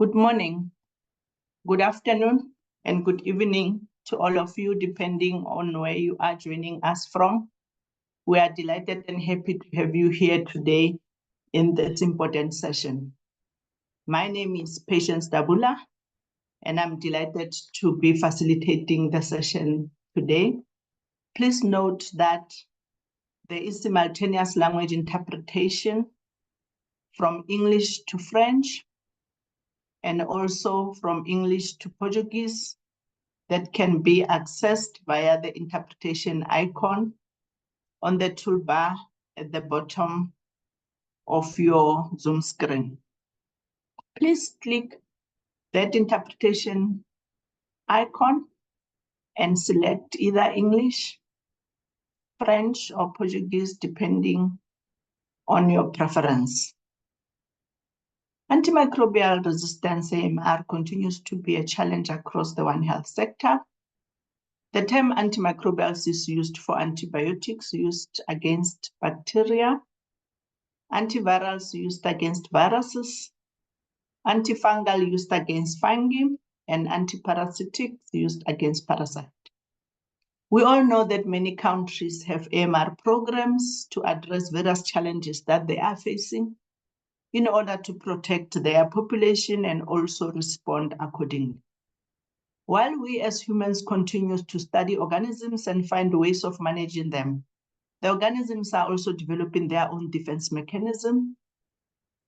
Good morning, good afternoon, and good evening to all of you, depending on where you are joining us from. We are delighted and happy to have you here today in this important session. My name is Patience Dabula, and I'm delighted to be facilitating the session today. Please note that there is simultaneous language interpretation from English to French, and also from English to Portuguese that can be accessed via the interpretation icon on the toolbar at the bottom of your Zoom screen. Please click that interpretation icon and select either English, French, or Portuguese, depending on your preference. Antimicrobial resistance, AMR, continues to be a challenge across the One Health sector. The term antimicrobials is used for antibiotics used against bacteria, antivirals used against viruses, antifungal used against fungi, and antiparasitics used against parasites. We all know that many countries have AMR programs to address various challenges that they are facing in order to protect their population and also respond accordingly. While we as humans continue to study organisms and find ways of managing them, the organisms are also developing their own defense mechanism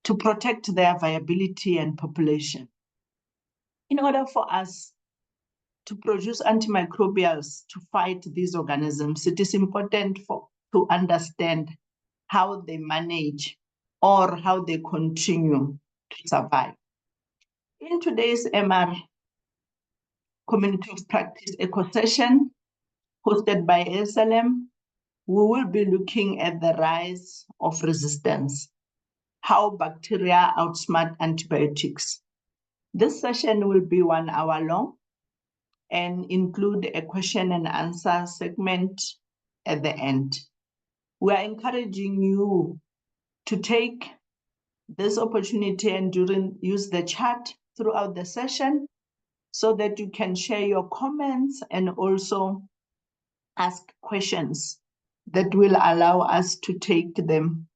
to protect their viability and population. In order for us to produce antimicrobials to fight these organisms, it is important to understand how they manage or how they continue to survive. In today's AMR Community of Practice Eco Session, hosted by ASLM, we will be looking at the rise of resistance, how bacteria outsmart antibiotics. This session will be 1 hour long and include a question and answer segment at the end. We are encouraging you to take this opportunity and use the chat throughout the session so that you can share your comments and also ask questions that will allow us to take them,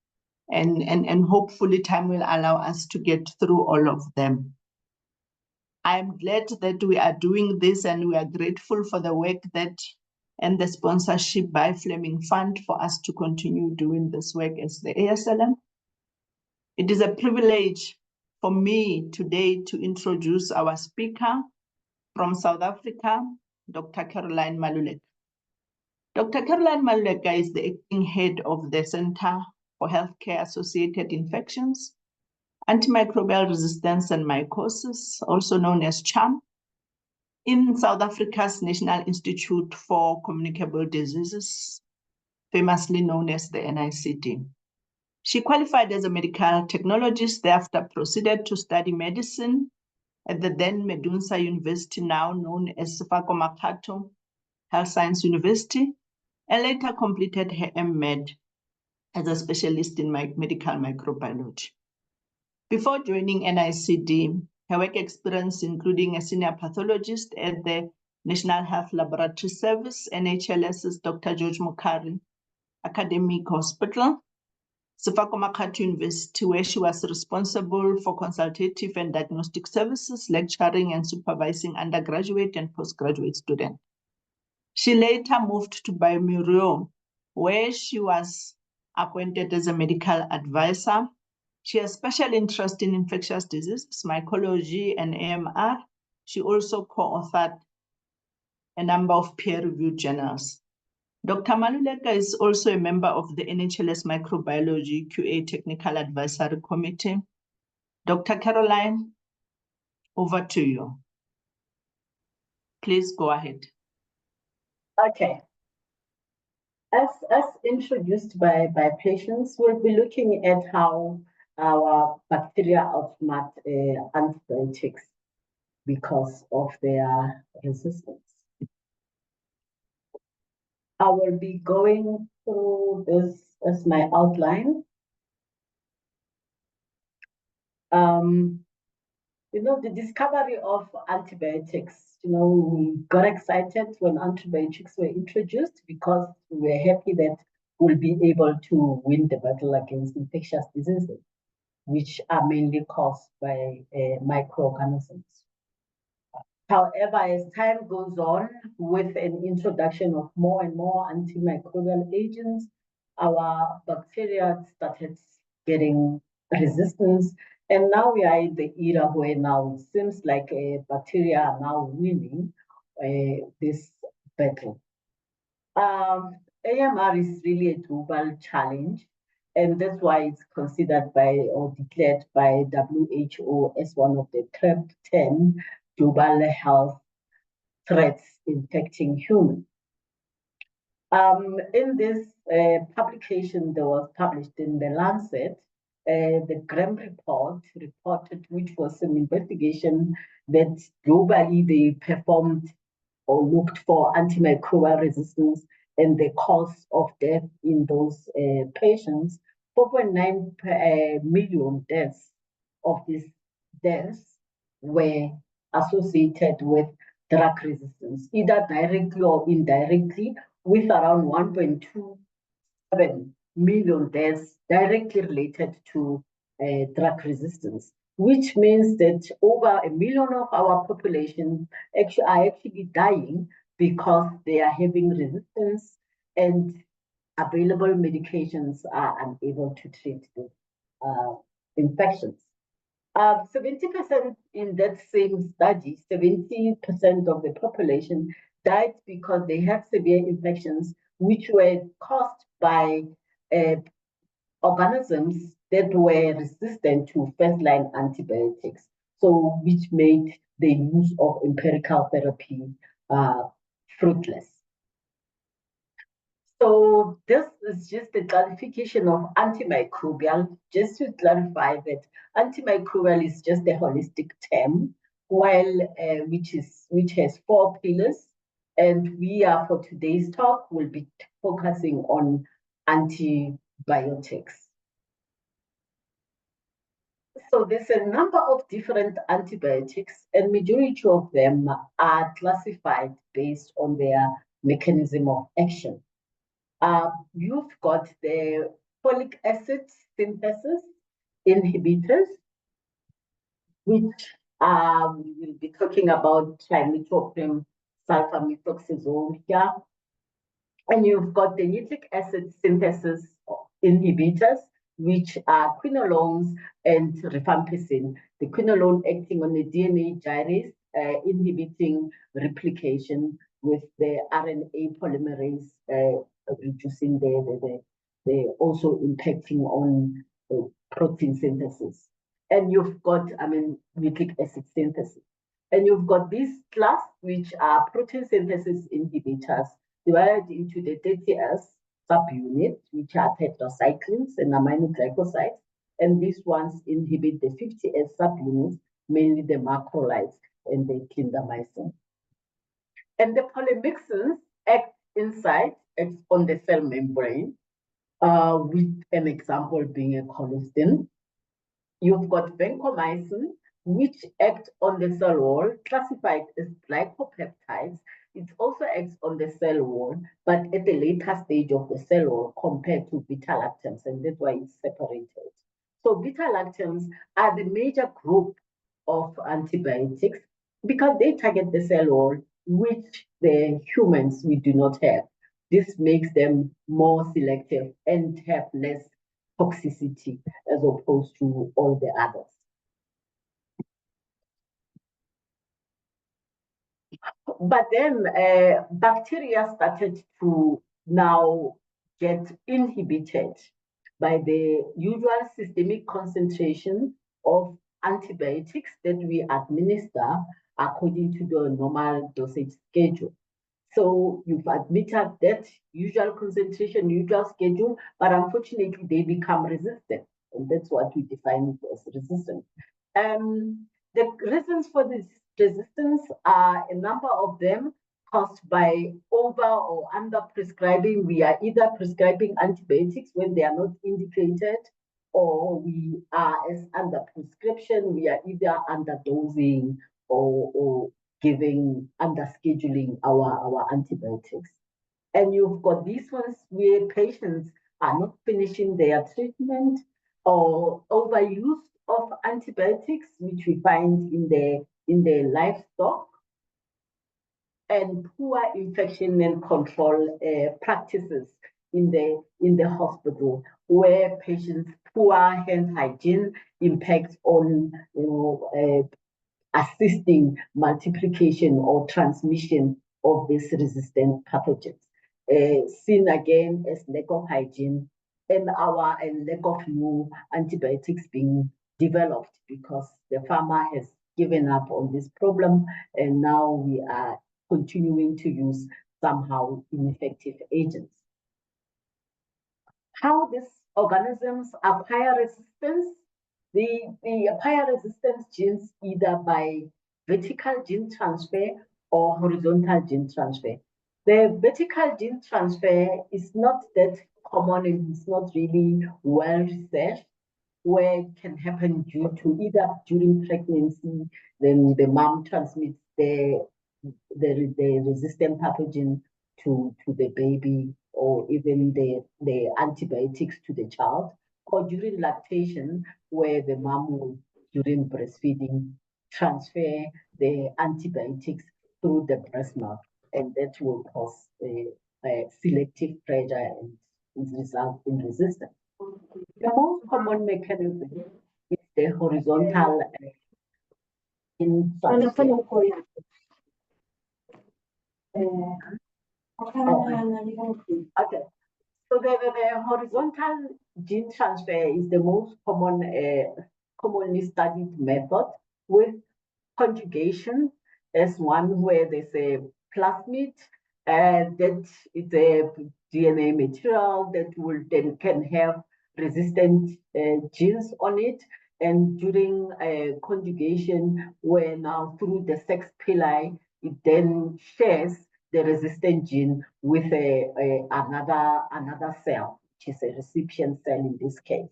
and hopefully time will allow us to get through all of them. I'm glad that we are doing this, and we are grateful for the work and the sponsorship by Fleming Fund for us to continue doing this work as the ASLM. It is a privilege for me today to introduce our speaker from South Africa, Dr. Caroline Maluleka. Dr. Caroline Maluleka is the acting head of the Center for Healthcare-Associated Infections, Antimicrobial Resistance and Mycoses, also known as CHAM, in South Africa's National Institute for Communicable Diseases, famously known as the NICD. She qualified as a medical technologist, thereafter proceeded to study medicine at the then Medunsa University, now known as Sefako Health Science University, and later completed her M.Med as a specialist in medical microbiology. Before joining NICD, her work experience including a senior pathologist at the National Health Laboratory Service, NHLS's Dr. George Mukhari Academic Hospital, Sefako University, where she was responsible for consultative and diagnostic services, lecturing and supervising undergraduate and postgraduate students. She later moved to Biomurio, where she was appointed as a medical advisor. She has special interest in infectious diseases, mycology, and AMR. She also co-authored a number of peer-reviewed journals. Dr. Maluleka is also a member of the NHLS Microbiology QA Technical Advisory Committee. Dr. Caroline, over to you. Please go ahead. Okay. As introduced by Patience, we'll be looking at how our bacteria outsmart antibiotics because of their resistance. I will be going through this as my outline. the discovery of antibiotics, we got excited when antibiotics were introduced because we were happy that we'll be able to win the battle against infectious diseases, which are mainly caused by microorganisms. However, as time goes on, with an introduction of more and more antimicrobial agents, our bacteria started getting resistance. And now we are in the era where now it seems like bacteria are now winning this battle. AMR is really a global challenge, and that's why it's considered by or declared by WHO as one of the top 10 global health threats infecting humans. In this publication that was published in the Lancet, the Graham report reported, which was an investigation that globally they performed or looked for antimicrobial resistance and the cause of death in those patients. 4.9 million deaths of these deaths were associated with drug resistance, either directly or indirectly, with around 1.27 million deaths directly related to drug resistance, which means that over 1 million of our population are actually dying because they are having resistance and available medications are unable to treat the infections. 70% in that same study, 70% of the population died because they had severe infections which were caused by organisms that were resistant to first-line antibiotics, so which made the use of empirical therapy fruitless. So this is just a clarification of antimicrobial, just to clarify that antimicrobial is just a holistic term, while which has 4 pillars, and we are, for today's talk, will be focusing on antibiotics. So there's a number of different antibiotics, and majority of them are classified based on their mechanism of action. You've got the folic acid synthesis inhibitors, which we will be talking about trimethoprim sulfamethoxazole here. And you've got the nucleic acid synthesis inhibitors, which are quinolones and rifampicin. The quinolone acting on the DNA gyrase, inhibiting replication, with the RNA polymerase reducing the also impacting on protein synthesis. And you've got, nucleic acid synthesis. And you've got this class, which are protein synthesis inhibitors, divided into the 30S subunits, which are tetracyclines and aminoglycosides. And these ones inhibit the 50S subunits, mainly the macrolides and the clindamycin. And the polymyxins act on the cell membrane, with an example being a colistin. You've got vancomycin, which act on the cell wall, classified as glycopeptides. It also acts on the cell wall, but at the later stage of the cell wall compared to beta-lactams, and that's why it's separated. So beta-lactams are the major group of antibiotics because they target the cell wall, which the humans we do not have. This makes them more selective and have less toxicity as opposed to all the others. But then bacteria started to now get inhibited by the usual systemic concentration of antibiotics that we administer according to the normal dosage schedule. So you've admitted that usual concentration, usual schedule, but unfortunately they become resistant. And that's what we define as resistant. The reasons for this resistance are a number of them caused by over or under prescribing. We are either prescribing antibiotics when they are not indicated, or we are as under prescription, we are either under dosing or giving under scheduling our antibiotics. And you've got these ones where patients are not finishing their treatment or overuse of antibiotics, which we find in the livestock, and poor infection and control practices in the hospital, where patients' poor hand hygiene impacts on assisting multiplication or transmission of these resistant pathogens. Seen again as lack of hygiene and lack of new antibiotics being developed because the farmer has given up on this problem, and now we are continuing to use somehow ineffective agents. How these organisms acquire resistance? They acquire resistance genes either by vertical gene transfer or horizontal gene transfer. The vertical gene transfer is not that common and it's not really well researched, where it can happen due to either during pregnancy, then the mom transmits the resistant pathogen to the baby, or even the antibiotics to the child, or during lactation, where the mom will, during breastfeeding, transfer the antibiotics through the breast milk, and that will cause a selective pressure and result in resistance. The most common mechanism is the horizontal gene transfer. Okay. So the horizontal gene transfer is the most commonly studied method, with conjugation as one where there's a plasmid that is a DNA material that will then can have resistant genes on it. And during conjugation, where now through the sex pili, it then shares the resistant gene with another cell, which is a recipient cell in this case.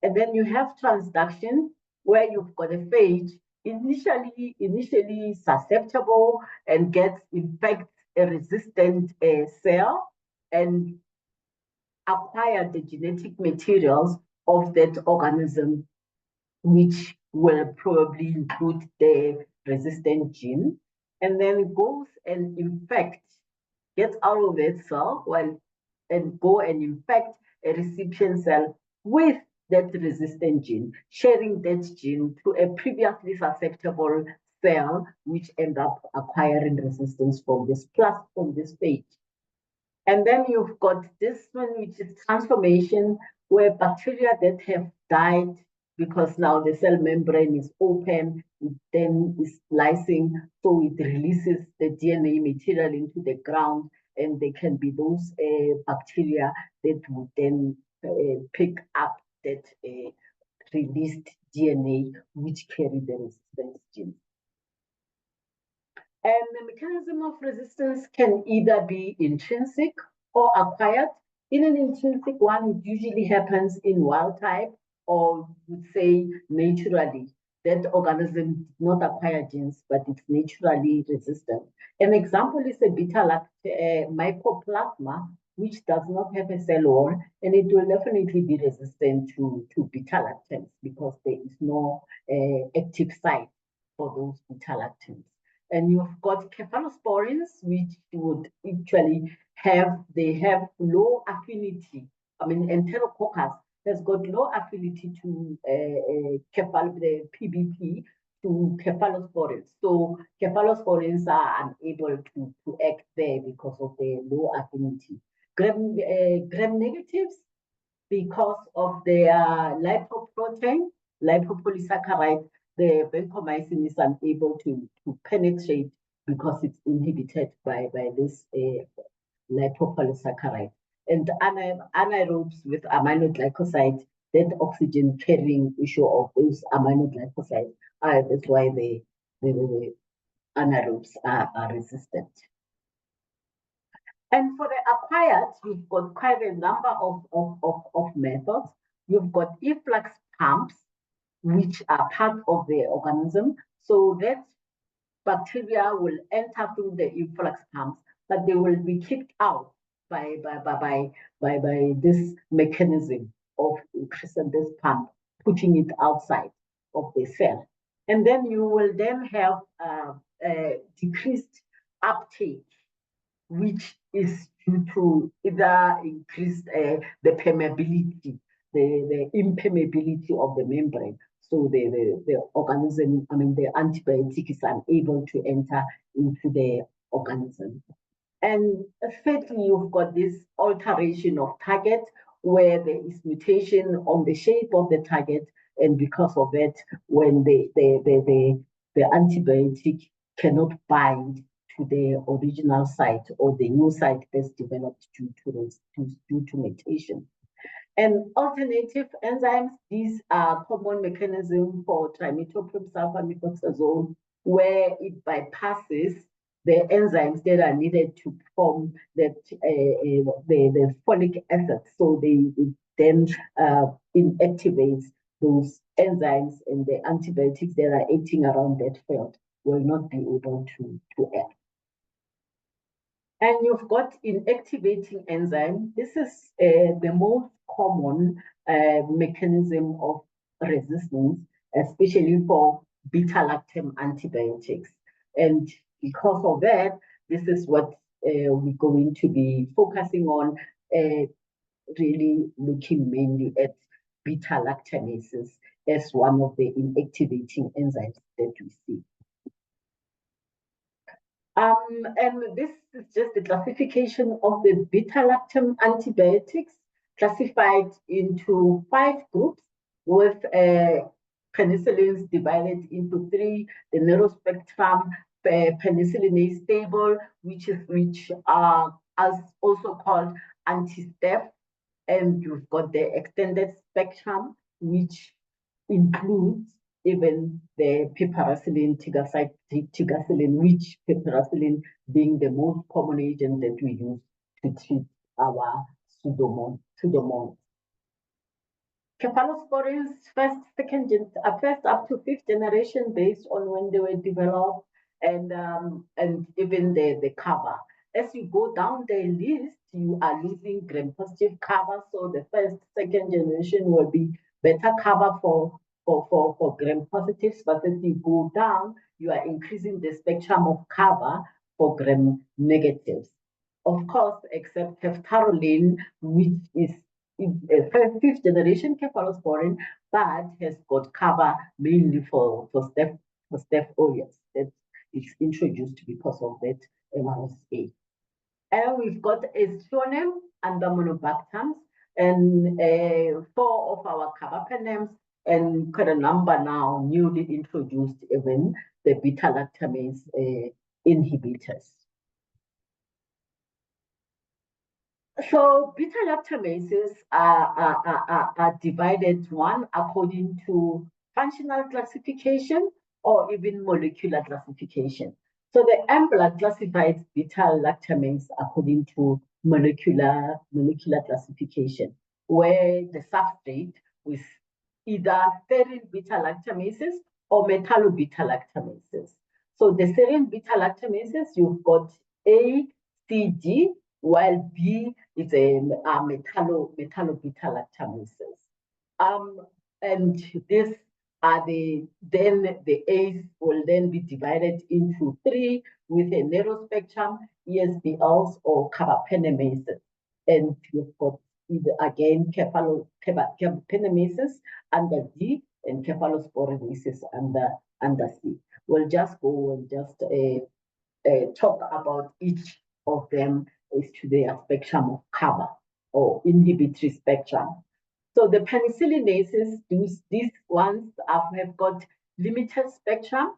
And then you have transduction, where you've got a phage initially susceptible and gets infect a resistant cell and acquire the genetic materials of that organism, which will probably include the resistant gene, and then goes and gets out of that cell and go and infect a recipient cell with that resistant gene, sharing that gene to a previously susceptible cell, which end up acquiring resistance from this phage. And then you've got this one, which is transformation, where bacteria that have died because now the cell membrane is open, it then is splicing, so it releases the DNA material into the ground, and there can be those bacteria that would then pick up that released DNA, which carry the resistance gene. And the mechanism of resistance can either be intrinsic or acquired. In an intrinsic one, it usually happens in wild type, or would say naturally. That organism did not acquire genes, but it's naturally resistant. An example is a beta-lactam mycoplasma, which does not have a cell wall, and it will definitely be resistant to beta-lactams because there is no active site for those beta-lactams. And you've got cephalosporins, which would actually have low affinity. I mean, Enterococcus has got low affinity to the PBP to cephalosporins. So cephalosporins are unable to act there because of the low affinity. Gram negatives, because of their lipoprotein, lipopolysaccharide, the vancomycin is unable to penetrate because it's inhibited by this lipopolysaccharide. And anaerobes with aminoglycosides, that oxygen carrying issue of those aminoglycosides, that's why the anaerobes are resistant. And for the acquired, we've got quite a number of methods. you've got efflux pumps, which are part of the organism. So that bacteria will enter through the efflux pumps, but they will be kicked out by this mechanism of increasing this pump, putting it outside of the cell. And then you will then have decreased uptake, which is due to either increased the permeability, the impermeability of the membrane. So the organism, the antibiotic is unable to enter into the organism. And thirdly, you've got this alteration of target, where there is mutation on the shape of the target, and because of it, when the antibiotic cannot bind to the original site or the new site that's developed due to mutation. And alternative enzymes, these are common mechanisms for trimethoprim sulfamethoxazole, where it bypasses the enzymes that are needed to form that the folic acid. So it then inactivates those enzymes, and the antibiotics that are acting around that field will not be able to act. And you've got inactivating enzyme. This is the most common mechanism of resistance, especially for beta-lactam antibiotics. And because of that, this is what we're going to be focusing on, really looking mainly at beta-lactamases as one of the inactivating enzymes that we see. And this is just the classification of the beta-lactam antibiotics, classified into 5 groups, with penicillins divided into 3: the narrow spectrum penicillin A stable, which are also called anti-staph, and you've got the extended spectrum, which includes even the piperacillin, tigacidin, which piperacillin being the most common agent that we use to treat our pseudomonas. Cephalosporins, first up to 5th generation, based on when they were developed, and even the cover. As you go down the list, you are losing gram-positive cover. So the 1st, 2nd generation will be better cover for gram-positives, but as you go down, you are increasing the spectrum of cover for gram-negatives. Of course, except ceftaroline, which is a 5th generation cephalosporin, but has got cover mainly for Staph aureus that is introduced because of that MRSA. And we've got Azthromycin and the monobactams, and 4 of our carbapenems, and quite a number now newly introduced, even the beta-lactamase inhibitors. So beta-lactamases are divided, one according to functional classification or even molecular classification. So the AMBLA classifies beta-lactamase according to molecular classification, where the substrate with either serine beta-lactamases or metallo-beta-lactamases. So the serine beta-lactamases, you've got A, C, D, while B is a metallo-beta-lactamases. And these are the A's will then be divided into 3 with a narrow spectrum, ESBLs or carbapenemases. And you've got either again carbapenemases under D and cephalosporinases under C. We'll just go and just talk about each of them as to their spectrum of cover or inhibitory spectrum. So the penicillinases, these ones have got limited spectrum.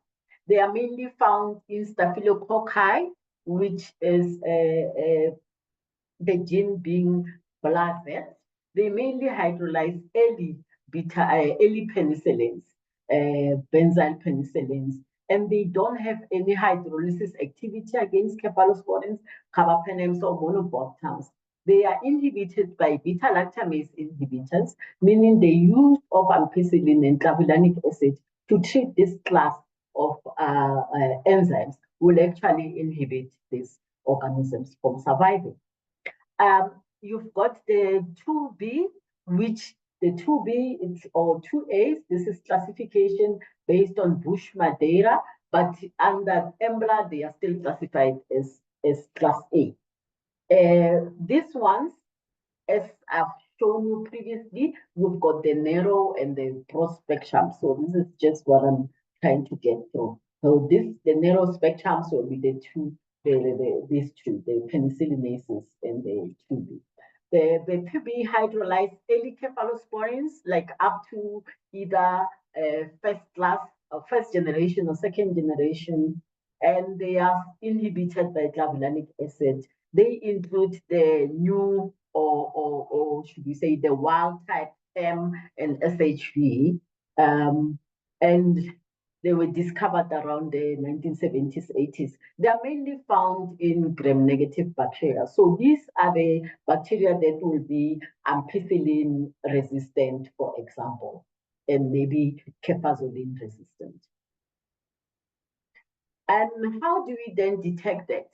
They are mainly found in staphylococci, which is the gene being blazed. They mainly hydrolyze early penicillins, benzyl penicillins, and they don't have any hydrolysis activity against cephalosporins, carbapenems, or monobactams. They are inhibited by beta-lactamase inhibitors, meaning the use of ampicillin and clavulanic acid to treat this class of enzymes will actually inhibit these organisms from surviving. You've got the 2B, which the 2B or 2As, this is classification based on Bush Madeira, but under EMBLA, they are still classified as class A. These ones, as I've shown you previously, we've got the narrow and the broad spectrum. So this is just what I'm trying to get through. So the narrow spectrum will be these two, the penicillinases and the 2B. The 2B hydrolyzed early cephalosporins, like up to either first generation or second generation, and they are inhibited by clavulanic acid. They include the new or should we say the wild type M and SHV, and they were discovered around the 1970s, 80s. They are mainly found in gram-negative bacteria. So these are the bacteria that will be ampicillin resistant, for example, and maybe cefazolin resistant. And how do we then detect that?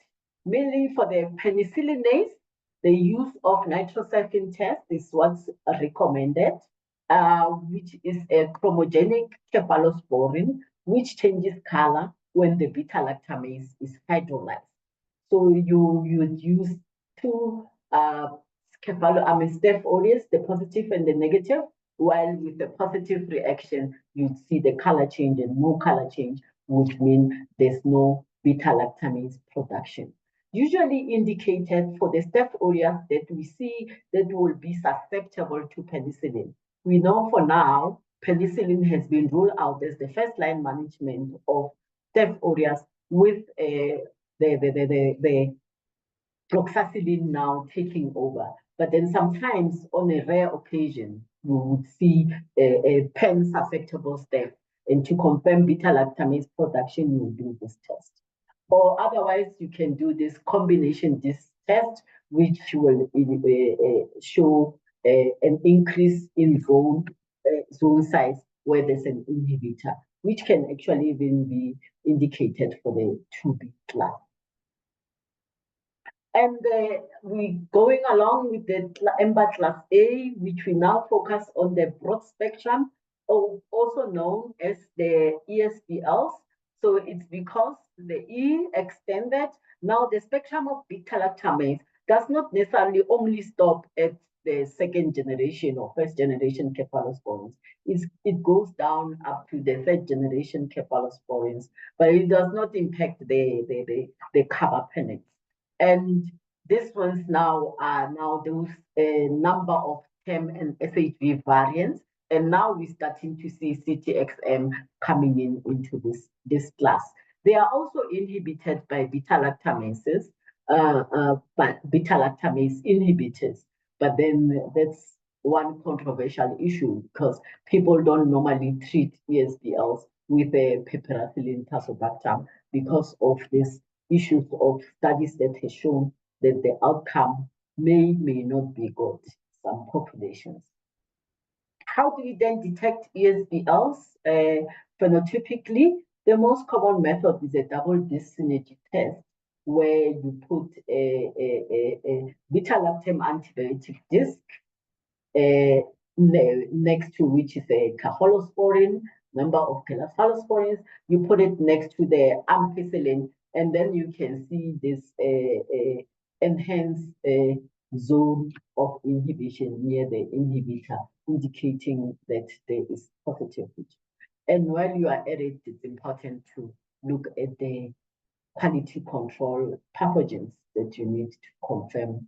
Mainly for the penicillinase, the use of nitrosamine test is what's recommended, which is a chromogenic cephalosporin, which changes color when the beta-lactamase is hydrolyzed. So you would use two Staph aureus, the positive and the negative, while with the positive reaction, you'd see the color change, and no color change would mean there's no beta-lactamase production. Usually indicated for the Staph aureus that we see that will be susceptible to penicillin. We know for now, penicillin has been ruled out as the first-line management of Staph aureus with the proxacillin now taking over. But then sometimes on a rare occasion, you would see a pen-susceptible Staph. And to confirm beta-lactamase production, you will do this test. Or otherwise, you can do this combination test, which will show an increase in zone size where there's an inhibitor, which can actually even be indicated for the 2B class. And we're going along with the EMBA class A, which we now focus on the broad spectrum, also known as the ESBLs. So it's because the E extended, now the spectrum of beta-lactamase does not necessarily only stop at the second generation or first generation cephalosporins. It goes down up to the third generation cephalosporins, but it does not impact the carbapenems. And these ones now are those number of TEM and SHV variants. And now we're starting to see CTXM coming into this class. They are also inhibited by beta-lactamases, beta-lactamase inhibitors. But then that's one controversial issue because people don't normally treat ESBLs with a piperacillin tazobactam because of these issues of studies that have shown that the outcome may not be good in some populations. How do we then detect ESBLs? Phenotypically, the most common method is a double disc synergy test, where you put a beta-lactam antibiotic disc next to which is a cephalosporin, number of cephalosporins. You put it next to the ampicillin, and then you can see this enhanced zone of inhibition near the inhibitor, indicating that there is positivity. And while you are at it, it's important to look at the quality control pathogens that you need to confirm,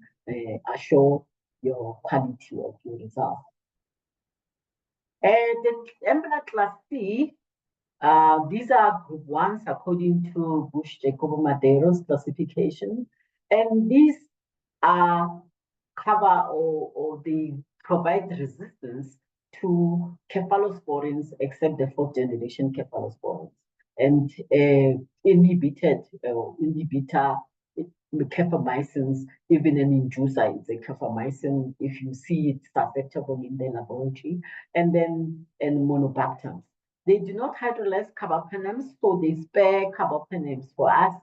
assure your quality of your results. The EMBLA class C, these are group 1s according to Bush-Jacobo-Madeiro's classification. And these cover or they provide resistance to cephalosporins except the 4th generation cephalosporins. And inhibitor Cefamycins, even an inducer is a cefamycin if you see it's susceptible in the laboratory, and then monobactams. They do not hydrolyze carbapenems, so they spare carbapenems for us.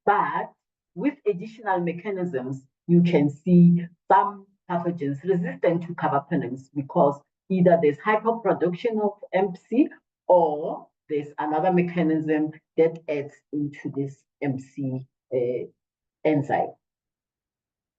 But with additional mechanisms, you can see some pathogens resistant to carbapenems because either there's hyperproduction of MC or there's another mechanism that adds into this MC enzyme.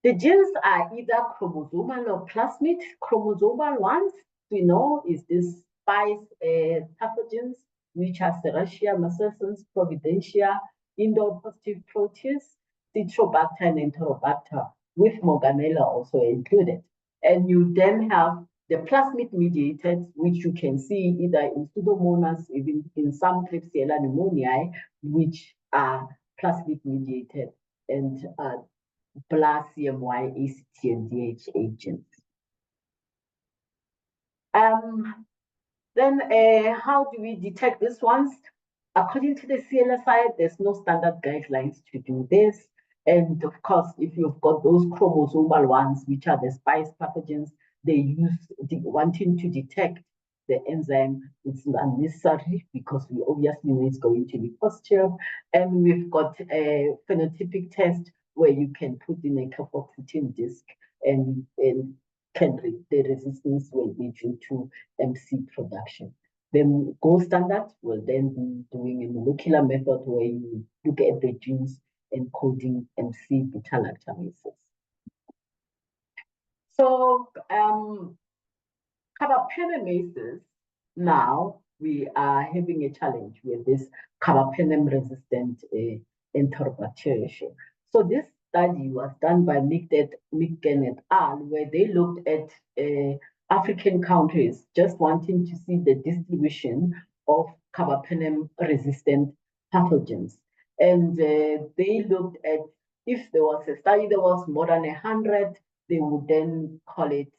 The genes are either chromosomal or plasmid. Chromosomal ones, we know, is this spice pathogens, which are Serratia, Mycoses, Providentia, indole-positive proteus, Citrobacter, and Enterobacter, with Morganella also included. And you then have the plasmid-mediated, which you can see either in Pseudomonas, even in some Klebsiella pneumoniae, which are plasmid-mediated, and plus CMY, ACT, and DH agents. Then how do we detect these ones? According to the CLSI, there's no standard guidelines to do this. And of course, if you've got those chromosomal ones, which are the spice pathogens, they use wanting to detect the enzyme, it's unnecessary because we obviously know it's going to be positive. And we've got a phenotypic test where you can put in a carboxytin disc and the resistance will be due to MC production. The gold standard will then be doing a molecular method where you look at the genes encoding MC beta-lactamases. So carbapenemases, now we are having a challenge with this carbapenem-resistant enterobacteriaceae. So this study was done by Micken et al., where they looked at African countries just wanting to see the distribution of carbapenem-resistant pathogens. And they looked at, if there was a study that was more than 100, they would then call it,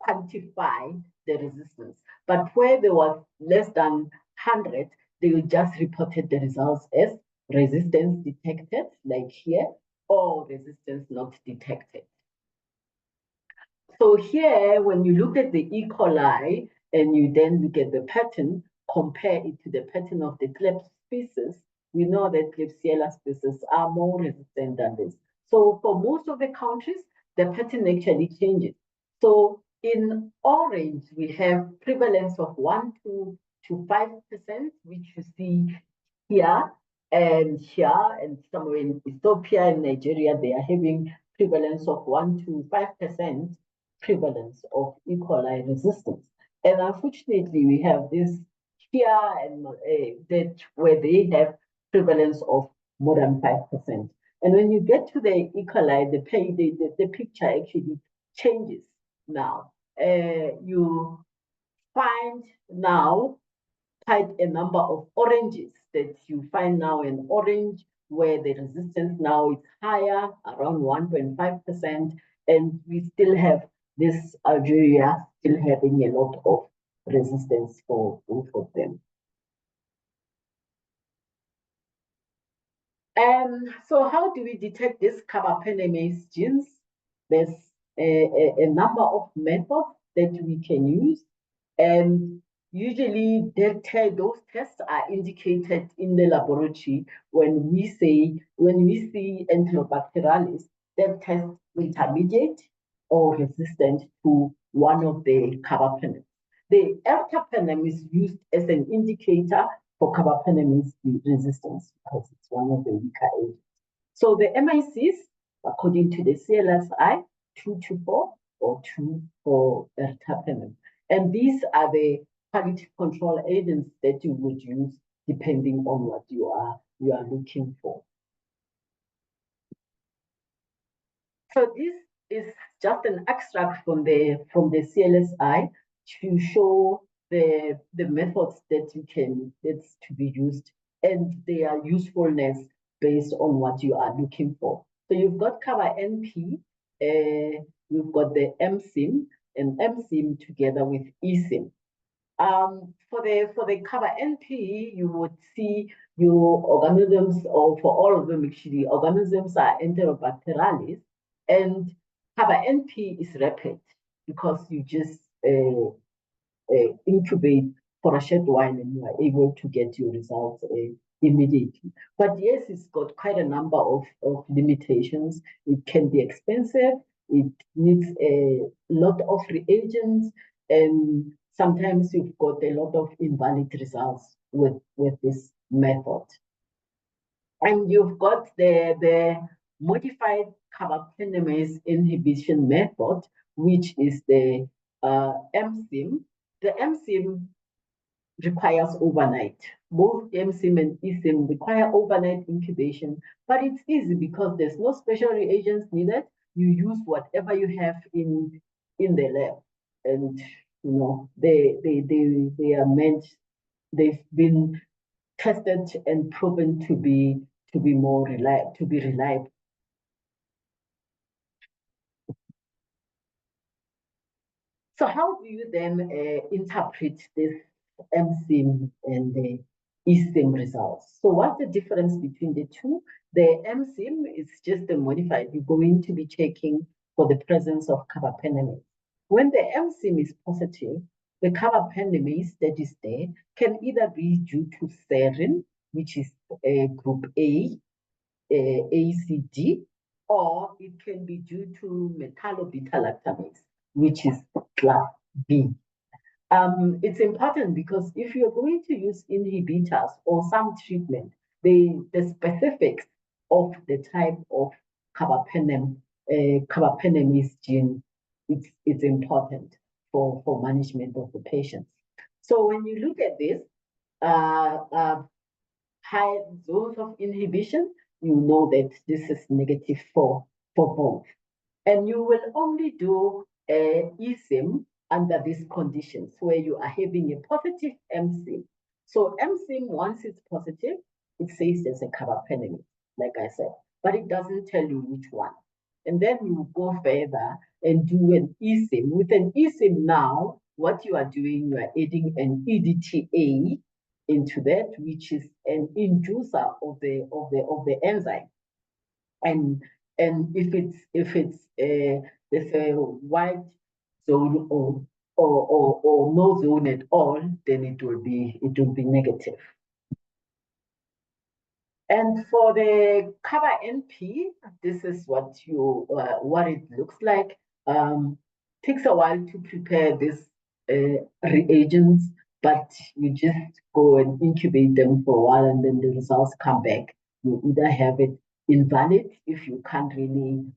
quantify the resistance. But where there was less than 100, they just reported the results as resistance detected, like here, or resistance not detected. So here, when you look at the E. coli and you then look at the pattern, compare it to the pattern of the Klebsiella species, we know that Klebsiella species are more resistant than this. So for most of the countries, the pattern actually changes. So in orange, we have prevalence of 1 to 5%, which you see here and here, and somewhere in Ethiopia and Nigeria, they are having prevalence of 1 to 5% prevalence of E. coli resistance. And unfortunately, we have this here and that where they have prevalence of more than 5%. And when you get to the E. coli, the picture actually changes now. You find now quite a number of oranges that you find now in orange, where the resistance now is higher, around 1.5%, and we still have this Algeria still having a lot of resistance for both of them. So how do we detect these carbapenemase genes? There's a number of methods that we can use, and usually those tests are indicated in the laboratory when we see Enterobacterialis, that test intermediate or resistant to one of the carbapenems. The ertapenem is used as an indicator for carbapenemase resistance because it's one of the weaker agents. So the MICs, according to the CLSI, 2 to 4 or 2 for ertapenem. And these are the quality control agents that you would use depending on what you are looking for. So this is just an extract from the CLSI to show the methods that's to be used and their usefulness based on what you are looking for. So you've got CARBA-NP, you've got the MSIM, and MSIM together with eSIM. For the CABA-NP, you would see your organisms, or for all of them actually, organisms are enterobacterialis, and CABA-NP is rapid because you just incubate for a short while and you are able to get your results immediately. But yes, it's got quite a number of limitations. It can be expensive. It needs a lot of reagents, and sometimes you've got a lot of invalid results with this method. And you've got the modified carbapenemase inhibition method, which is the MSIM. The MSIM requires overnight. Both MSIM and eSIM require overnight incubation, but it's easy because there's no special reagents needed. You use whatever you have in the lab, and you know they are meant. They've been tested and proven to be more reliable. So how do you then interpret this MSIM and the eSIM results? So what's the difference between the two? The MSIM is just a modified. You're going to be checking for the presence of carbapenemase. When the MSIM is positive, the carbapenemase that is there can either be due to serine, which is group A, ACD, or it can be due to metallo-beta-lactamase, which is class B. It's important because if you're going to use inhibitors or some treatment, the specifics of the type of carbapenemase gene, it's important for management of the patients. So when you look at this, high zones of inhibition, you know that this is negative for both. And you will only do eSIM under these conditions where you are having a positive MSIM. So MSIM, once it's positive, it says there's a carbapenemase, like I said, but it doesn't tell you which one. And then you go further and do an eSIM. With an eSIM now, what you are doing, you are adding an EDTA into that, which is an inducer of the enzyme. And if it's there's a white zone or no zone at all, then it will be negative. And for the CABA-NP, this is what it looks like. Takes a while to prepare these reagents, but you just go and incubate them for a while, and then the results come back. You either have it invalid if you can't really,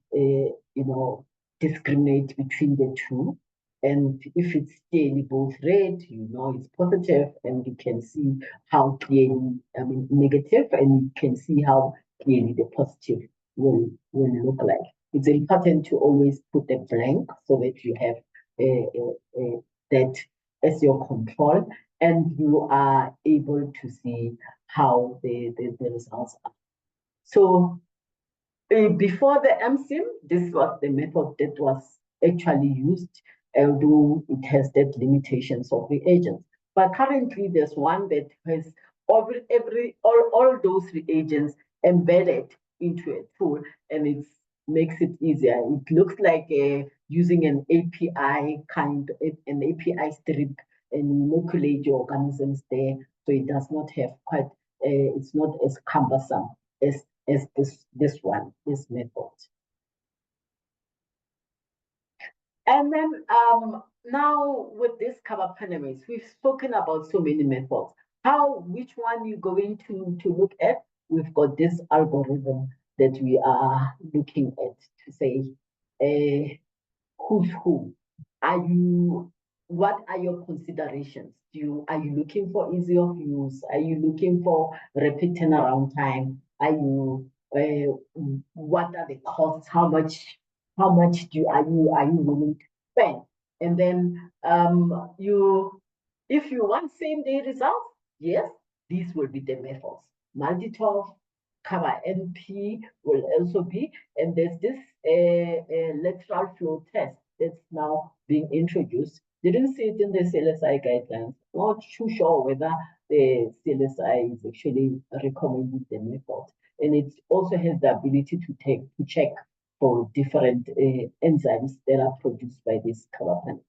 discriminate between the two. And if it's clearly both red, you know it's positive, and you can see how clearly, negative, and you can see how clearly the positive will look like. It's important to always put a blank so that you have that as your control, and you are able to see how the results are. So before the MSIM, this was the method that was actually used, although it has that limitations of reagents. But currently, there's one that has all those reagents embedded into a tool, and it makes it easier. It looks like using an API an API strip, and inoculate your organisms there, so it does not have it's not as cumbersome as this method. And then now with this carbapenemase, we've spoken about so many methods. Which one you're going to look at? We've got this algorithm that we are looking at to say who's who. What are your considerations? Are you looking for ease of use? Are you looking for rapid turnaround time? Are you what are the costs? How much are you willing to spend? And then if you want same day results, yes, these will be the methods. Multi-TOF, CABA-NP will also be, and there's this lateral flow test that's now being introduced, Didn't see it in the CLSI guidelines. Not too sure whether the CLSI is actually recommending the method. And it also has the ability to check for different enzymes that are produced by these carbapenems.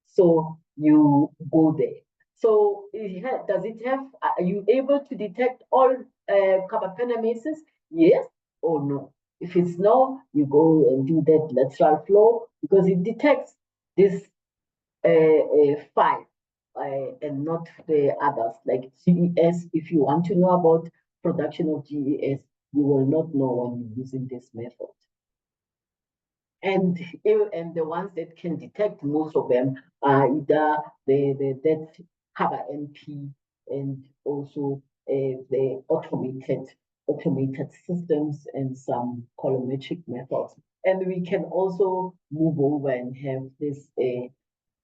So you go there. So does it have, are you able to detect all carbapenemases? Yes or no? If it's no, you go and do that lateral flow because it detects this 5 and not the others like GES. If you want to know about production of GES, you will not know when you're using this method. And the ones that can detect, most of them are either that cover NP and also the automated systems and some colorimetric methods. And we can also move over and have this the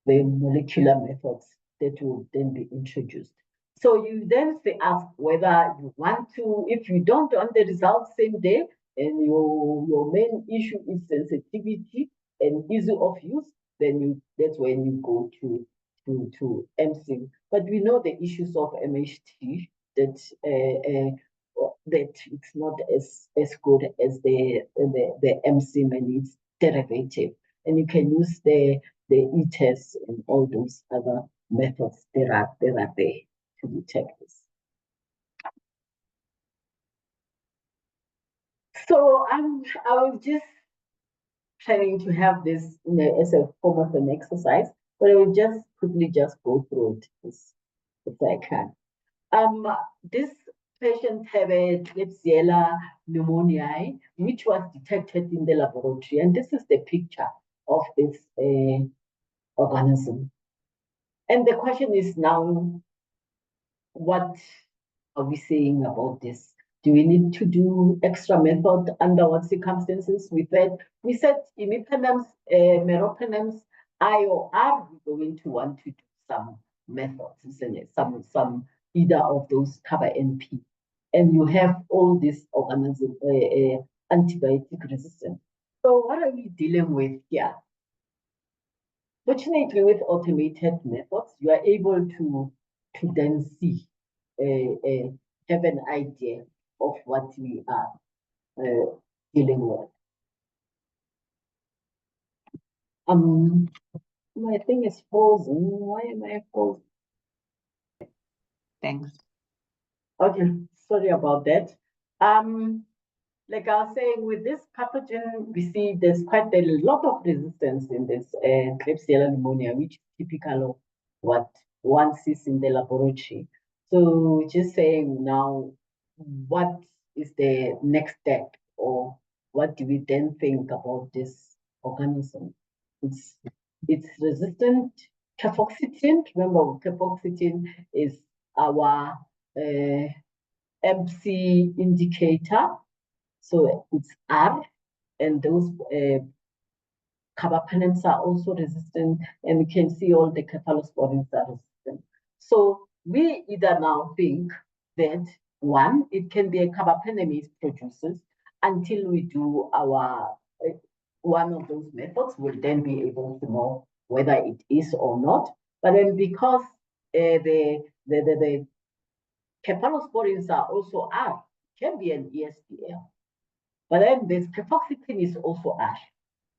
molecular methods that will then be introduced. So you then ask whether you want to, if you don't want the results same day, and your main issue is sensitivity and ease of use, then that's when you go to MSIM. But we know the issues of MHT that that it's not as good as the MSIM and its derivative. And you can use the e-tests and all those other methods that are there to detect this. So I was just planning to have this as a form of an exercise, but I will just quickly go through it if I can. This patient had a Klebsiella pneumoniae, which was detected in the laboratory, and this is the picture of this organism. And the question is now, what are we saying about this? Do we need to do extra method? Under what circumstances? We said imipenems, meropenems, I or R, we're going to want to do some methods, isn't it? Some either of those cover NP. And you have all this organism antibiotic resistant. So what are we dealing with here? Fortunately, with automated methods, you are able to then see, have an idea of what we are dealing with. My thing is frozen. Why am I frozen? Thanks. Okay, sorry about that. Like I was saying, with this pathogen, we see there's quite a lot of resistance in this Klebsiella pneumonia, which is typical of what one sees in the laboratory. So just saying now, what is the next step, or what do we then think about this organism? It's resistant cefoxitin. Remember, cefoxitin is our MC indicator. So it's R, and those carbapenems are also resistant, and we can see all the cephalosporins are resistant. So we either now think that one, it can be a carbapenemase producers until we do our one of those methods, we'll then be able to know whether it is or not. But then because the cephalosporins are also R, it can be an ESBL. But then this cefoxitin is also ash.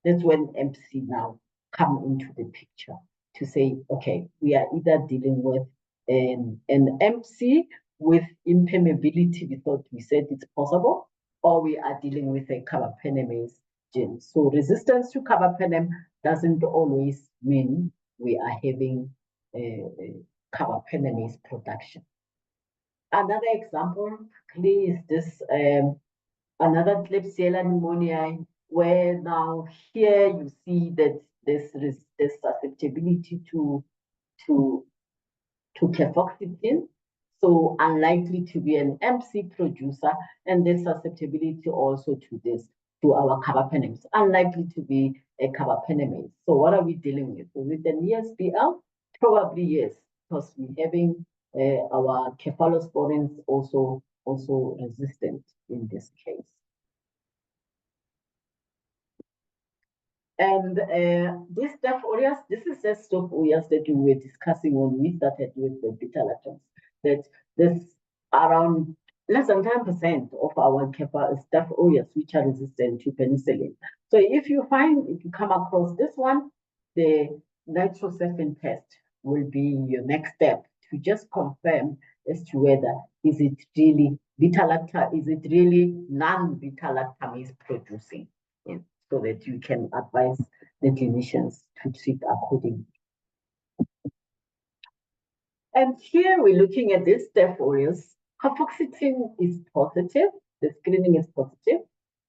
That's when MC now come into the picture to say, okay, we are either dealing with an MC with impermeability, we said it's possible, or we are dealing with a carbapenemase gene. So resistance to carbapenem doesn't always mean we are having carbapenemase production. Another example is this another Klebsiella pneumoniae, where now here you see that there's susceptibility to cefoxitin, so unlikely to be an MC producer, and there's susceptibility also to this, to our carbapenems, unlikely to be a carbapenemase. So what are we dealing with? With an ESBL? Probably yes, because we're having our cephalosporins also resistant in this case. And these Staph aureus, this is the Staph aureus that we were discussing when we started with the beta-lactams, that there's around less than 10% of our Staph aureus which are resistant to penicillin. So if you come across this one, the nitrocephin test will be your next step to just confirm as to whether is it really non-beta-lactamase producing, so that you can advise the clinicians to treat accordingly. And here we're looking at this Staph aureus. Cafoxetine is positive, the screening is positive.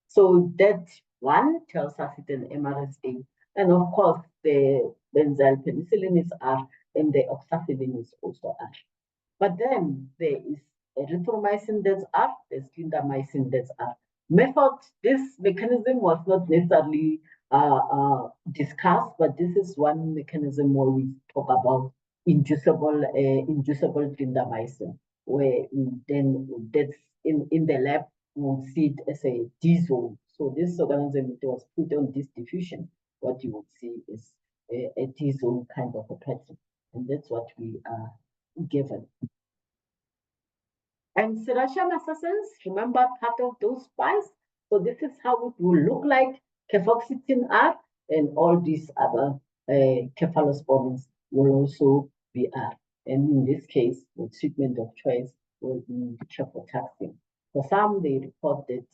So that one tells us it's an MRSA. And of course, the benzyl penicillin is R and the oxacillin is also R. But then there is erythromycin that's R, there's clindamycin that's R. This mechanism was not necessarily discussed, but this is one mechanism where we talk about inducible clindamycin, where then that's in the lab we'll see it as a D zone. So this organism, it was put on this diffusion. What you would see is a D zone kind of a pattern, and that's what we are given. And Serratia macescens, remember, part of those spies. So this is how it will look like. Cafoxetine R and all these other cephalosporins will also be R. And in this case, the treatment of choice will be cefotaxime. For some, they report that,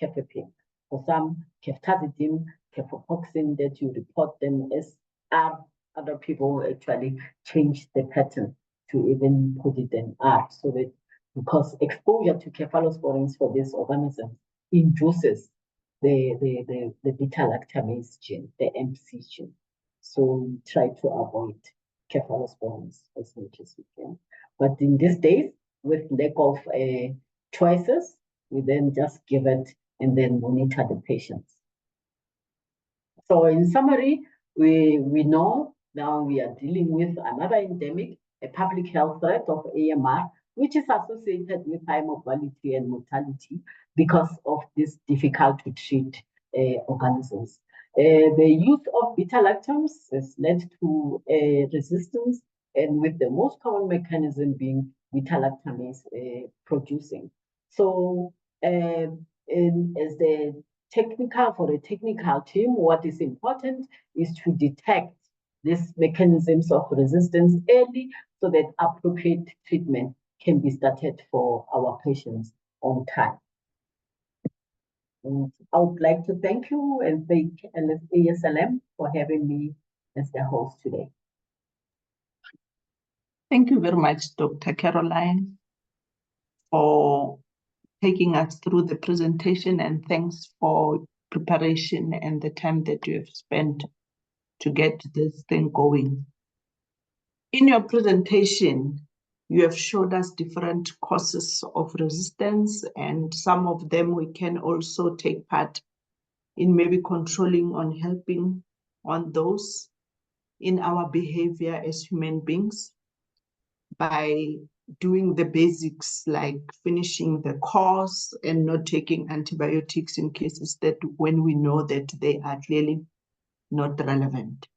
cefepime. For some, ceftazidime, cefopoxin, that you report them as R. Other people actually change the pattern to even put it in R, so that because exposure to cephalosporins for this organism induces the beta-lactamase gene, the MC gene. So we try to avoid cephalosporins as much as we can. But in these days, with lack of choices, we then just give it and then monitor the patients. So in summary, we know now we are dealing with another endemic, a public health threat of AMR, which is associated with high morbidity and mortality because of these difficult to treat organisms. The use of beta-lactams has led to resistance, and with the most common mechanism being beta-lactamase producing. So as the technical team, what is important is to detect these mechanisms of resistance early so that appropriate treatment can be started for our patients on time. And I would like to thank you and thank ASLM for having me as the host today. Thank you very much, Dr. Caroline, for taking us through the presentation, and thanks for preparation and the time that you have spent to get this thing going. In your presentation, you have showed us different causes of resistance, and some of them we can also take part in maybe controlling on helping on those in our behavior as human beings by doing the basics like finishing the course and not taking antibiotics in cases that when we know that they are clearly not relevant.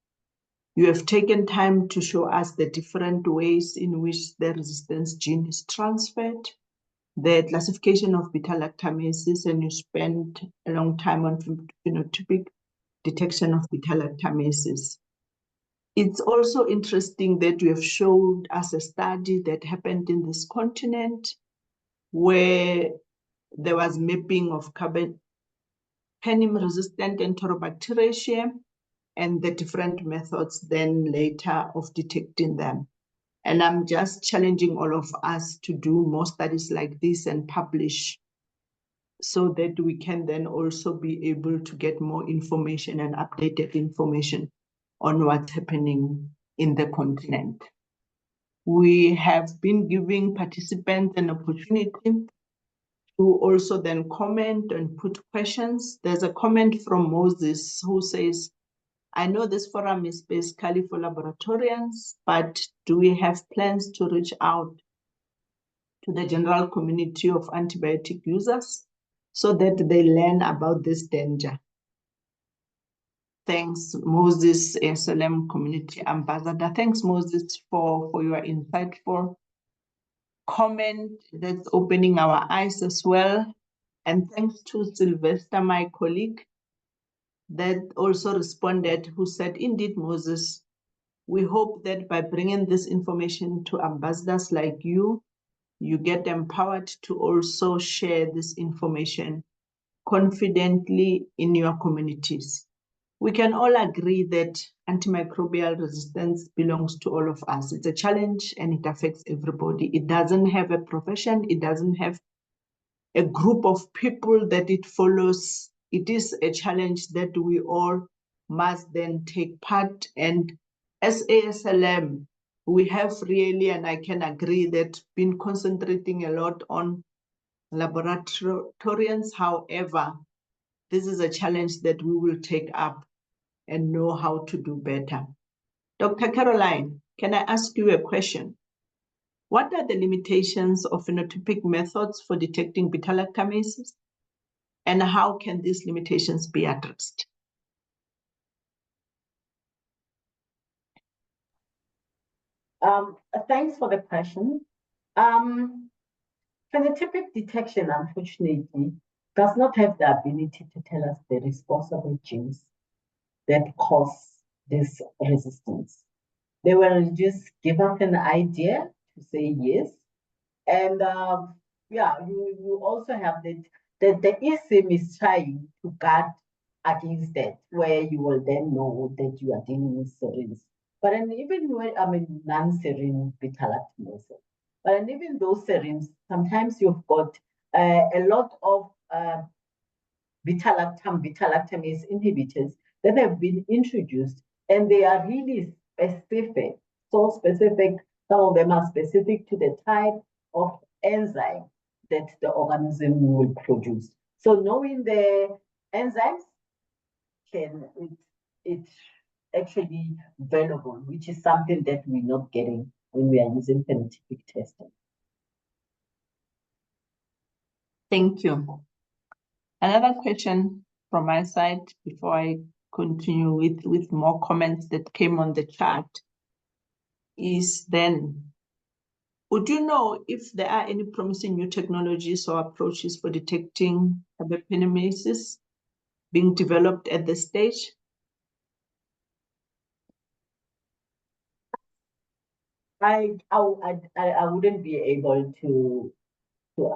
You have taken time to show us the different ways in which the resistance gene is transferred, the classification of beta-lactamases, and you spent a long time on phenotypic detection of beta-lactamases. It's also interesting that you have showed us a study that happened in this continent where there was mapping of carbapenem-resistant Enterobacteriaceae and the different methods then later of detecting them. And I'm just challenging all of us to do more studies like this and publish so that we can then also be able to get more information and updated information on what's happening in the continent. We have been giving participants an opportunity to also then comment and put questions. There's a comment from Moses who says, I know this forum is basically for laboratorians, but do we have plans to reach out to the general community of antibiotic users so that they learn about this danger? Thanks, Moses, ASLM Community Ambassador. Thanks, Moses, for your insightful comment that's opening our eyes as well. And thanks to Sylvester, my colleague, that also responded, who said, indeed, Moses, we hope that by bringing this information to ambassadors like you, you get empowered to also share this information confidently in your communities. We can all agree that antimicrobial resistance belongs to all of us. It's a challenge and it affects everybody. It doesn't have a profession. It doesn't have a group of people that it follows. It is a challenge that we all must then take part. And as ASLM, we have really, and I can agree, that been concentrating a lot on laboratorians. However, this is a challenge that we will take up and know how to do better. Dr. Caroline, can I ask you a question? What are the limitations of phenotypic methods for detecting beta-lactamases, and how can these limitations be addressed? Thanks for the question. Phenotypic detection, unfortunately, does not have the ability to tell us the responsible genes that cause this resistance. They will just give us an idea to say yes. And yeah, you also have that the ESM is trying to guard against that, where you will then know that you are dealing with serines. But and even when non-serine beta-lactamases, but and even those serines, sometimes you've got a lot of beta-lactamase inhibitors that have been introduced, and they are really specific, so specific. Some of them are specific to the type of enzyme that the organism will produce. So knowing the enzymes it's actually valuable, which is something that we're not getting when we are using phenotypic testing. Thank you. Another question from my side before I continue with more comments that came on the chat is then, would you know if there are any promising new technologies or approaches for detecting abepinemases being developed at this stage? I wouldn't be able to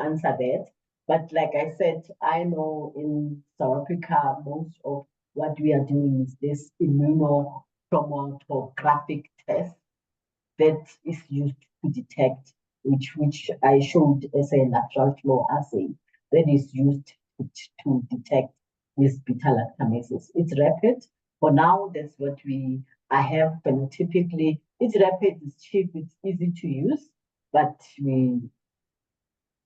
answer that. But like I said, I know in South Africa, most of what we are doing is this immunochromatographic test that is used to detect, which I showed as a natural flow assay that is used to detect these beta-lactamases. It's rapid. For now, that's what I have phenotypically. It's rapid, it's cheap, it's easy to use, but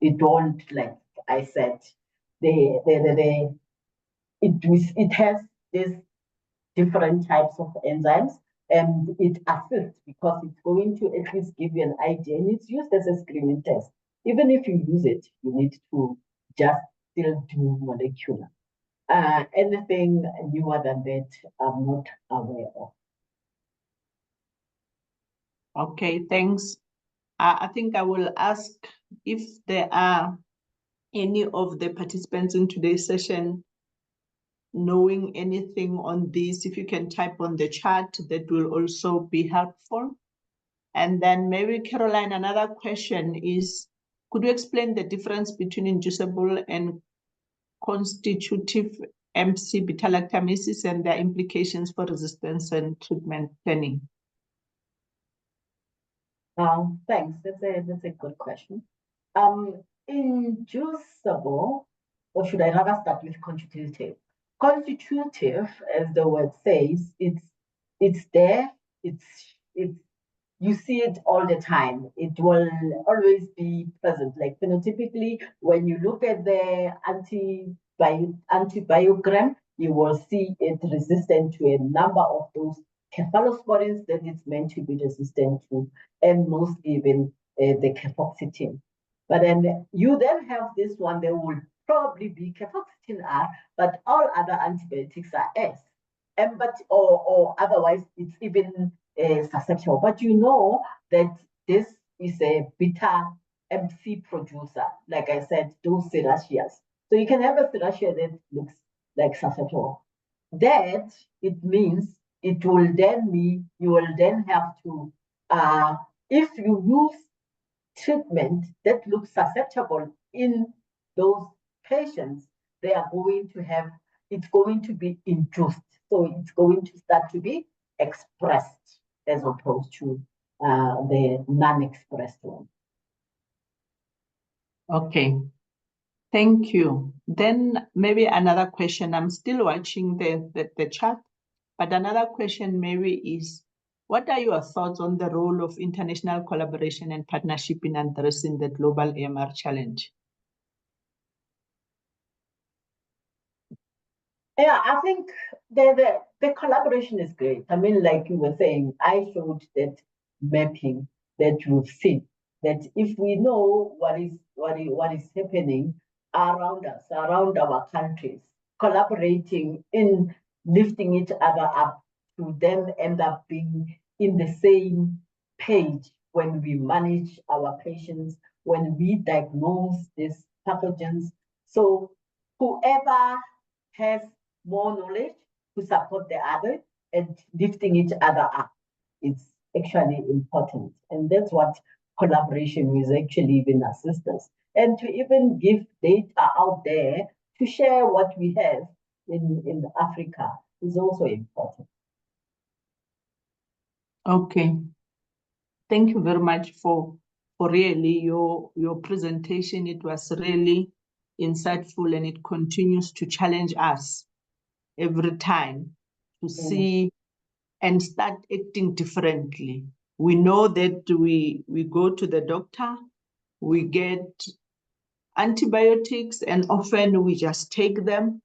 it don't, like I said, it has these different types of enzymes, and it assists because it's going to at least give you an idea, and it's used as a screening test. Even if you use it, you need to just still do molecular. Anything newer than that, I'm not aware of. Okay, thanks. I think I will ask if there are any of the participants in today's session knowing anything on this. If you can type on the chat, that will also be helpful. And then maybe Caroline, another question is, could you explain the difference between inducible and constitutive MC beta-lactamases and their implications for resistance and treatment planning? Thanks. That's a good question. Inducible, or should I rather start with constitutive? Constitutive, as the word says, it's there. It's you see it all the time. It will always be present. Like phenotypically, when you look at the antibiogram, you will see it resistant to a number of those cephalosporins that it's meant to be resistant to, and mostly even the cefoxitin. But then you then have this one that will probably be cefoxitin R, but all other antibiotics are S. but or otherwise it's even susceptible. But you know that this is a beta MC producer, like I said, those serratias. So you can have a serratia that looks like susceptible. That it means it will then be, you will then have to, if you use treatment that looks susceptible in those patients, they are going to have, it's going to be induced. So it's going to start to be expressed as opposed to the non-expressed one. Okay, thank you. Then maybe another question. I'm still watching the chat, but another question maybe is, what are your thoughts on the role of international collaboration and partnership in addressing the global AMR challenge? Yeah, I think the collaboration is great. I mean, like you were saying, I showed that mapping that you've seen, that if we know what is happening around us, around our countries, collaborating in lifting each other up to then end up being in the same page when we manage our patients, when we diagnose these pathogens. So whoever has more knowledge to support the other and lifting each other up. It's actually important. And that's what collaboration is actually even assist us. And to even give data out there to share what we have in Africa is also important. Okay. Thank you very much for really your presentation. It was really insightful, and it continues to challenge us every time to see and start acting differently. We know that we go to the doctor, we get antibiotics, and often we just take them.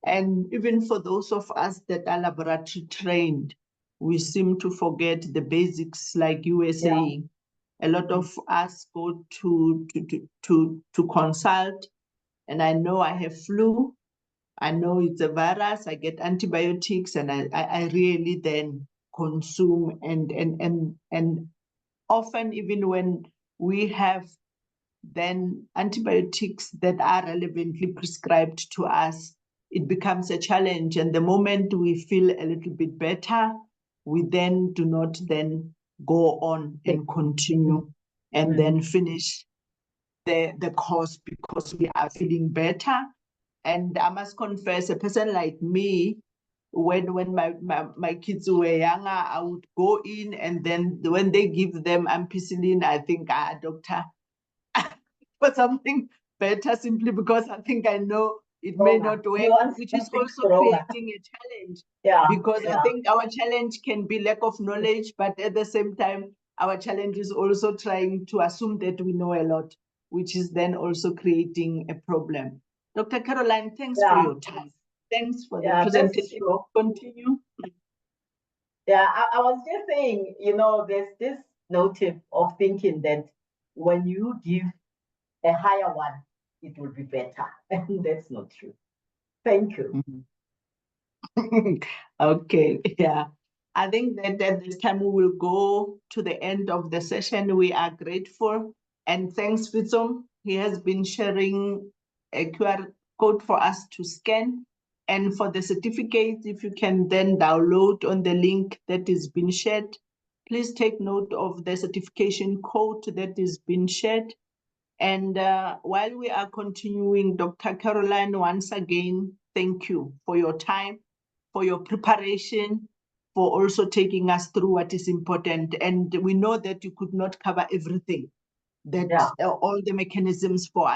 And even for those of us that are laboratory trained, we seem to forget the basics, like you were saying. A lot of us go to consult, and I know I have flu, I know it's a virus, I get antibiotics, and I really then consume, and often even when we have then antibiotics that are relevantly prescribed to us, it becomes a challenge. And the moment we feel a little bit better, we then do not then go on and continue and then finish the course because we are feeling better. And I must confess, a person like me, when my kids were younger, I would go in, and then when they give them ampicillin, I think, doctor, for something better, simply because I think I know it may not work, which is also creating a challenge. Because I think our challenge can be lack of knowledge, but at the same time, our challenge is also trying to assume that we know a lot, which is then also creating a problem. Dr. Caroline, thanks for your time. Thanks for the presentation. Continue. Yeah, I was just saying, you know, there's this notive of thinking that when you give a higher one, it will be better. And that's not true. Thank you. Okay, yeah. I think that at this time we will go to the end of the session. We are grateful. And thanks, Fitsum. He has been sharing a QR code for us to scan. And for the certificates, if you can then download on the link that is being shared, please take note of the certification code that is being shared. And while we are continuing, Dr. Caroline, once again, thank you for your time, for your preparation, for also taking us through what is important. And we know that you could not cover everything, that all the mechanisms for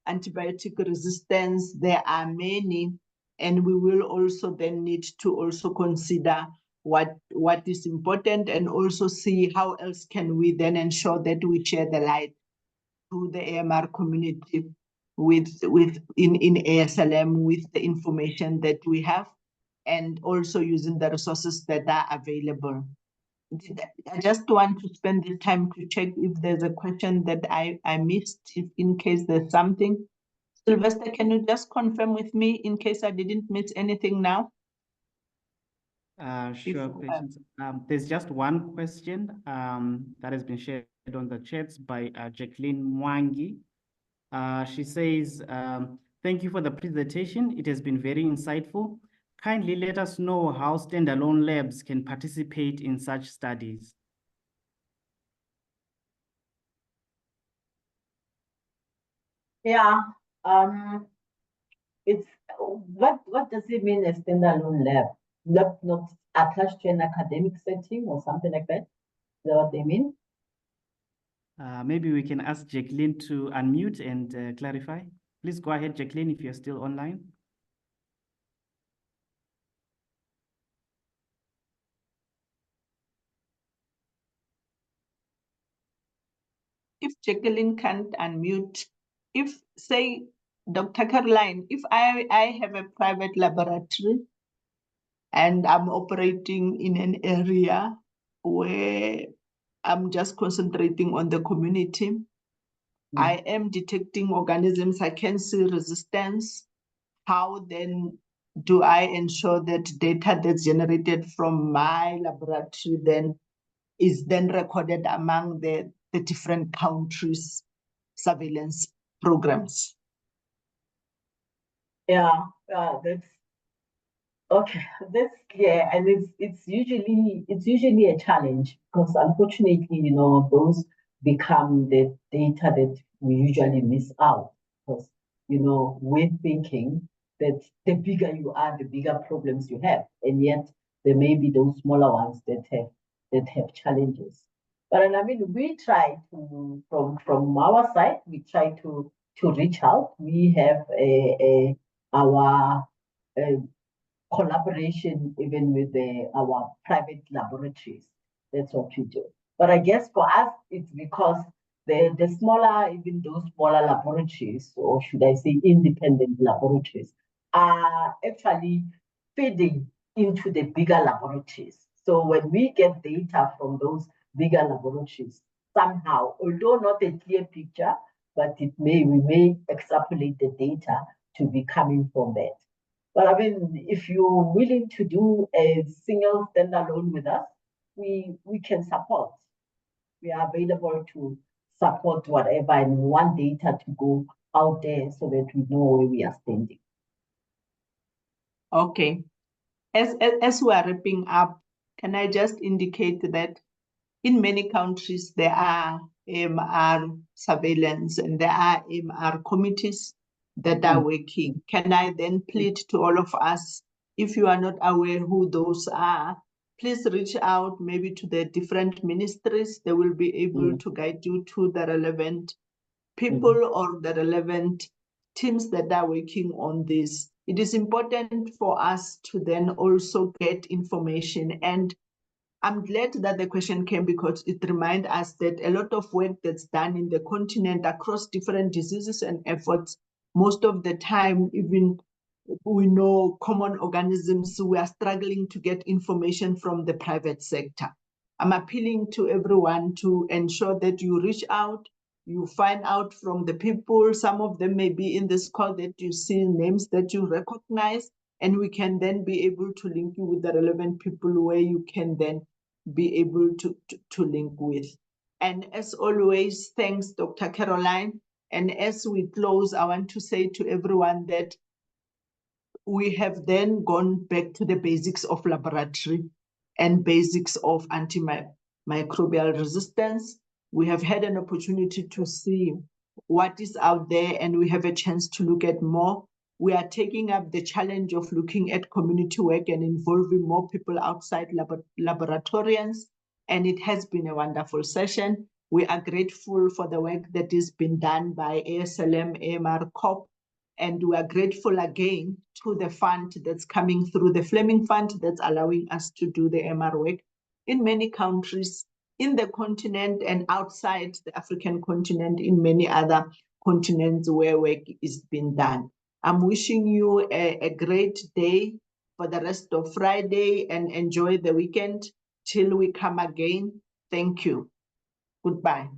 antibiotic resistance, there are many, and we will also then need to also consider what is important, and also see how else can we then ensure that we share the light to the AMR community in ASLM with the information that we have, and also using the resources that are available. I just want to spend the time to check if there's a question that I missed, if in case there's something. Sylvester, can you just confirm with me in case I didn't miss anything now? Sure, patience. There's just one question that has been shared on the chats by Jacqueline Mwangi. She says, thank you for the presentation. It has been very insightful. Kindly let us know how standalone labs can participate in such studies. Yeah, it's what does it mean a standalone lab? Not attached to an academic setting or something like that? Is that what they mean? Maybe we can ask Jacqueline to unmute and clarify. Please go ahead, Jacqueline, if you're still online. If Jacqueline can't unmute, if say, Dr. Caroline, if I have a private laboratory and I'm operating in an area where I'm just concentrating on the community, I am detecting organisms, I can see resistance. How then do I ensure that data that's generated from my laboratory then is then recorded among the different countries' surveillance programs? Yeah, that's okay. That's clear, and it's usually a challenge because unfortunately, those become the data that we usually miss out because we're thinking that the bigger you are, the bigger problems you have, and yet there may be those smaller ones that have challenges. But I mean, we try to from our side, we try to reach out. We have our collaboration even with our private laboratories. That's what we do. But I guess for us, it's because the smaller, even those smaller laboratories, or should I say independent laboratories, are actually feeding into the bigger laboratories. So when we get data from those bigger laboratories, somehow, although not a clear picture, but we may extrapolate the data to be coming from that. But I mean, if you're willing to do a single standalone with us, we can support. We are available to support whatever and we want data to go out there so that we know where we are standing. Okay. As we are wrapping up, can I just indicate that in many countries there are AMR surveillance and there are AMR committees that are working. Can I then plead to all of us, if you are not aware who those are, please reach out maybe to the different ministries. They will be able to guide you to the relevant people or the relevant teams that are working on this. It is important for us to then also get information. And I'm glad that the question came because it reminds us that a lot of work that's done in the continent across different diseases and efforts, most of the time, even we know common organisms, we are struggling to get information from the private sector. I'm appealing to everyone to ensure that you reach out, you find out from the people. Some of them may be in this call that you see names that you recognize, and we can then be able to link you with the relevant people where you can then be able to link with. And as always, thanks, Dr. Caroline. And as we close, I want to say to everyone that we have then gone back to the basics of laboratory and basics of antimicrobial resistance. We have had an opportunity to see what is out there, and we have a chance to look at more. We are taking up the challenge of looking at community work and involving more people outside laboratorians, and it has been a wonderful session. We are grateful for the work that is being done by ASLM, AMR CoP, and we are grateful again to the fund that's coming through, the Fleming Fund, that's allowing us to do the MR work in many countries in the continent and outside the African continent, in many other continents where work is being done. I'm wishing you a great day for the rest of Friday and enjoy the weekend till we come again. Thank you. Goodbye.